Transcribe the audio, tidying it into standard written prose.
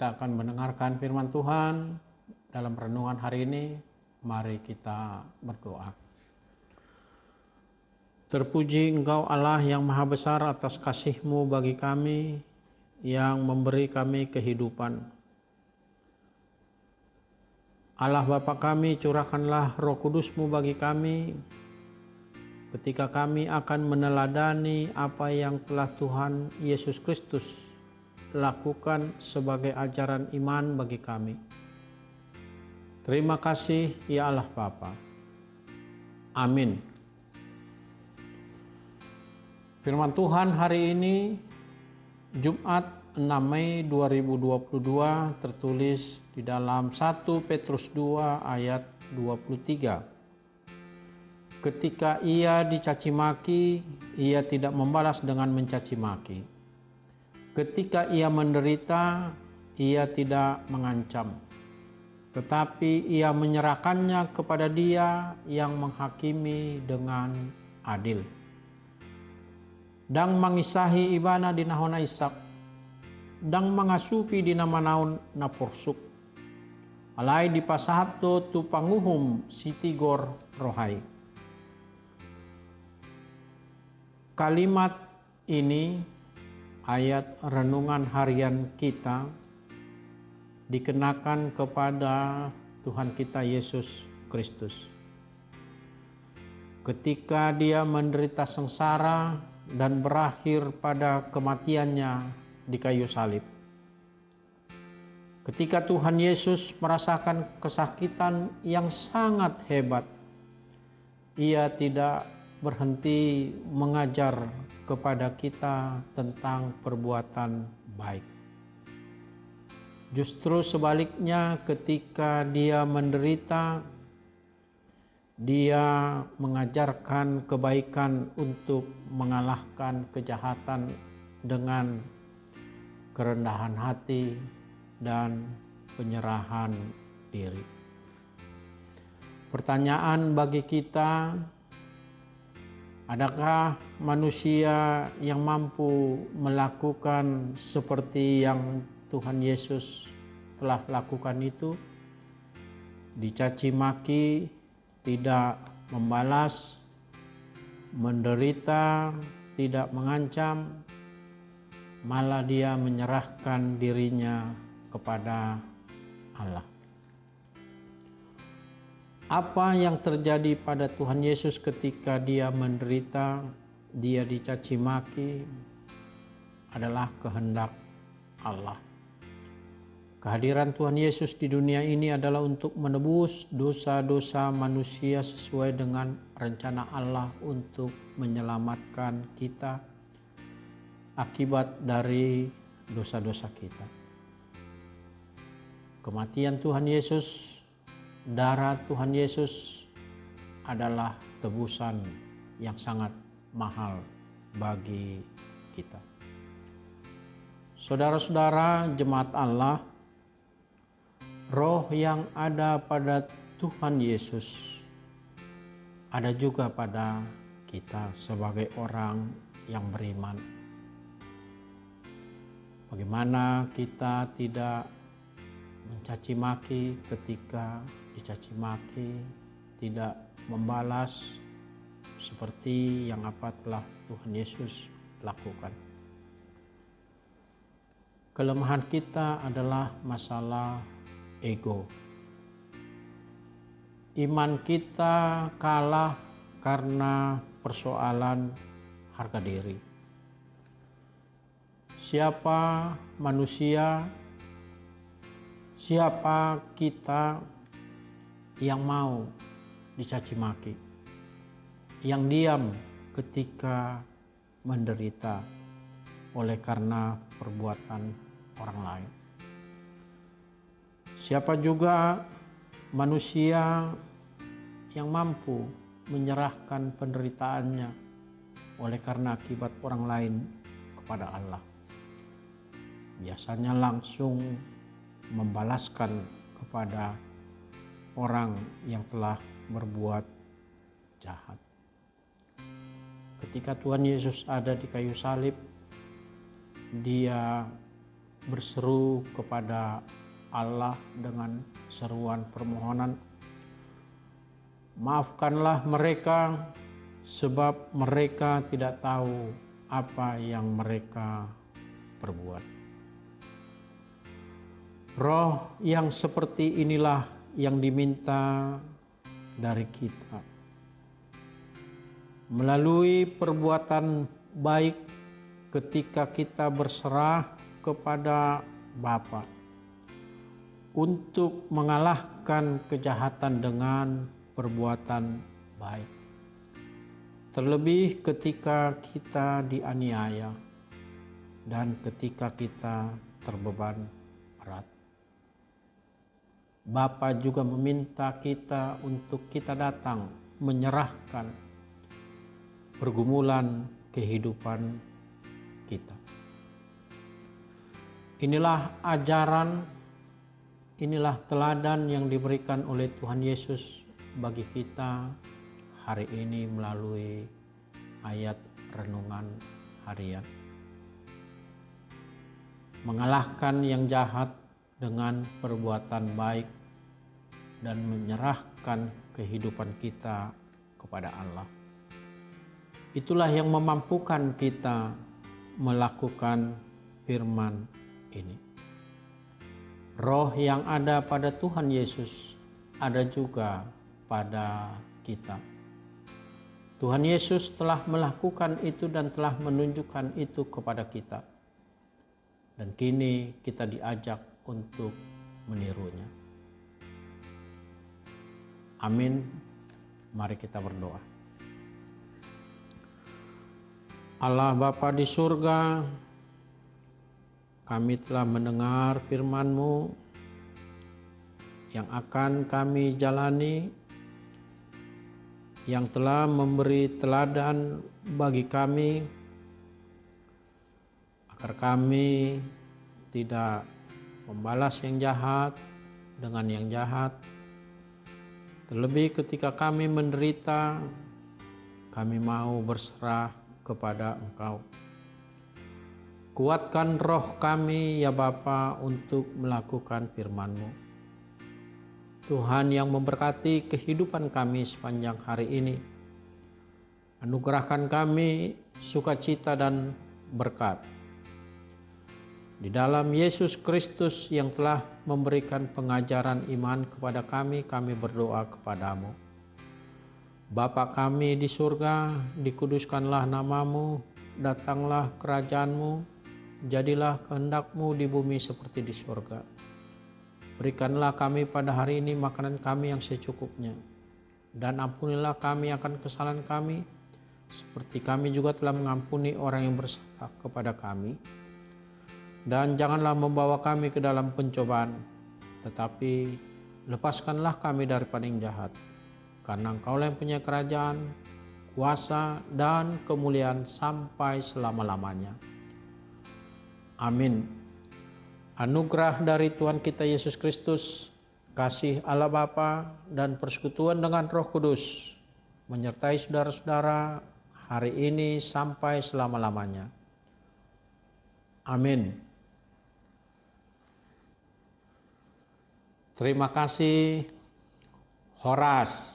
kita akan mendengarkan firman Tuhan dalam renungan hari ini. Mari kita berdoa. Terpuji Engkau Allah yang maha besar atas kasih-Mu bagi kami, yang memberi kami kehidupan. Allah Bapa kami, curahkanlah Roh Kudus-Mu bagi kami, ketika kami akan meneladani apa yang telah Tuhan Yesus Kristus lakukan sebagai ajaran iman bagi kami. Terima kasih ya Allah Bapa. Amin. Firman Tuhan hari ini Jumat 6 Mei 2022 tertulis di dalam 1 Petrus 2 ayat 23. Ketika ia dicaci maki, ia tidak membalas dengan mencaci maki. Ketika ia menderita, ia tidak mengancam, tetapi ia menyerahkannya kepada Dia yang menghakimi dengan adil. Dang mangisahi ibana di nahona Ishak, dang mangasupi di nama naon naporsuk. Alai di pasahato tu panguhum sitigor rohai. Kalimat ini, ayat renungan harian kita, dikenakan kepada Tuhan kita Yesus Kristus. Ketika Dia menderita sengsara dan berakhir pada kematiannya di kayu salib. Ketika Tuhan Yesus merasakan kesakitan yang sangat hebat, Ia tidak berhenti mengajar kepada kita tentang perbuatan baik. Justru sebaliknya, ketika Dia menderita, Dia mengajarkan kebaikan untuk mengalahkan kejahatan dengan kerendahan hati dan penyerahan diri. Pertanyaan bagi kita, adakah manusia yang mampu melakukan seperti yang Tuhan Yesus telah lakukan itu? Dicaci maki, tidak membalas, menderita, tidak mengancam, malah Dia menyerahkan dirinya kepada Allah. Apa yang terjadi pada Tuhan Yesus ketika Dia menderita, Dia dicaci maki, adalah kehendak Allah. Kehadiran Tuhan Yesus di dunia ini adalah untuk menebus dosa-dosa manusia sesuai dengan rencana Allah untuk menyelamatkan kita akibat dari dosa-dosa kita. Kematian Tuhan Yesus, darah Tuhan Yesus adalah tebusan yang sangat mahal bagi kita. Saudara-saudara jemaat Allah, Roh yang ada pada Tuhan Yesus ada juga pada kita sebagai orang yang beriman. Bagaimana kita tidak mencaci maki ketika dicaci maki, tidak membalas seperti yang apa telah Tuhan Yesus lakukan. Kelemahan kita adalah masalah ego. Iman kita kalah karena persoalan harga diri. Siapa manusia, siapa kita yang mau dicaci maki, yang diam ketika menderita oleh karena perbuatan orang lain? Siapa juga manusia yang mampu menyerahkan penderitaannya oleh karena akibat orang lain kepada Allah? Biasanya langsung membalaskan kepada orang yang telah berbuat jahat. Ketika Tuhan Yesus ada di kayu salib, Dia berseru kepada Allah dengan seruan permohonan, maafkanlah mereka sebab mereka tidak tahu apa yang mereka perbuat. Roh yang seperti inilah yang diminta dari kita. Melalui perbuatan baik ketika kita berserah kepada Bapa untuk mengalahkan kejahatan dengan perbuatan baik. Terlebih ketika kita dianiaya dan ketika kita terbeban berat. Bapa juga meminta kita untuk kita datang menyerahkan pergumulan kehidupan kita. Inilah ajaran, inilah teladan yang diberikan oleh Tuhan Yesus bagi kita hari ini melalui ayat renungan harian. Mengalahkan yang jahat dengan perbuatan baik dan menyerahkan kehidupan kita kepada Allah. Itulah yang memampukan kita melakukan firman ini. Roh yang ada pada Tuhan Yesus ada juga pada kita. Tuhan Yesus telah melakukan itu dan telah menunjukkan itu kepada kita. Dan kini kita diajak untuk menirunya. Amin. Mari kita berdoa. Allah Bapa di surga, kami telah mendengar firman-Mu yang akan kami jalani, yang telah memberi teladan bagi kami, agar kami tidak membalas yang jahat dengan yang jahat. Terlebih ketika kami menderita, kami mau berserah kepada Engkau. Kuatkan roh kami ya Bapa untuk melakukan firman-Mu. Tuhan yang memberkati kehidupan kami sepanjang hari ini. Anugerahkan kami sukacita dan berkat. Di dalam Yesus Kristus yang telah memberikan pengajaran iman kepada kami berdoa kepadamu. Bapa kami di surga, dikuduskanlah nama-Mu, datanglah kerajaan-Mu, jadilah kehendak-Mu di bumi seperti di surga. Berikanlah kami pada hari ini makanan kami yang secukupnya, dan ampunilah kami akan kesalahan kami, seperti kami juga telah mengampuni orang yang bersalah kepada kami. Dan janganlah membawa kami ke dalam pencobaan, tetapi lepaskanlah kami daripada yang jahat. Karena Engkaulah yang punya kerajaan, kuasa, dan kemuliaan sampai selama-lamanya. Amin. Anugerah dari Tuhan kita Yesus Kristus, kasih Allah Bapa, dan persekutuan dengan Roh Kudus menyertai saudara-saudara hari ini sampai selama-lamanya. Amin. Terima kasih, Horas.